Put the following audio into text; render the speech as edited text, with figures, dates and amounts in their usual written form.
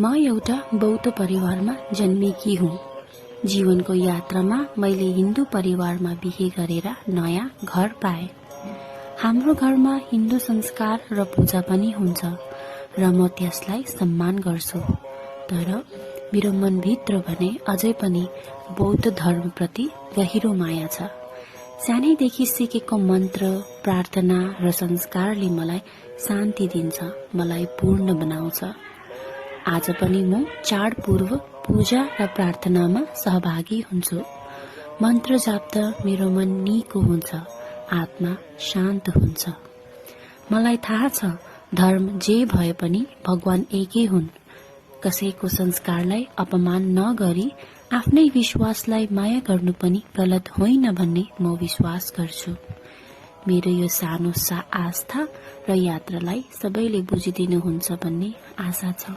म एउटा बौद्ध परिवारमा जन्मेकी हुँ। जीवनको यात्रामा मैले हिन्दू परिवारमा बिहे गरेर नयाँ घर पाएँ। हाम्रो घरमा हिन्दू संस्कार र पूजा पनि हुन्छ र म त्यसलाई सम्मान गर्छु। तर मेरो मनभित्र भने अझै पनि बौद्ध धर्मप्रति गहिरो माया छ। सानैदेखि सिकेको मन्त्र, प्रार्थना र संस्कारले मलाई शान्ति दिन्छ, मलाई पूर्ण बनाउँछ। आज पनि म चाडपर्व, पूजा र प्रार्थनामा सहभागी हुन्छु। मन्त्र जाप्दा मेरो मन निको हुन्छ, आत्मा शान्त हुन्छ। मलाई थाहा छ धर्म जे भए पनि भगवान एकै हुन्। कसैको संस्कारलाई अपमान नगरी आफ्नै विश्वासलाई माया गर्नु पनि गलत होइन भन्ने म विश्वास गर्छु। मेरो यो सानो आस्था र यात्रालाई सबैले बुझिदिनुहुन्छ भन्ने आशा छ।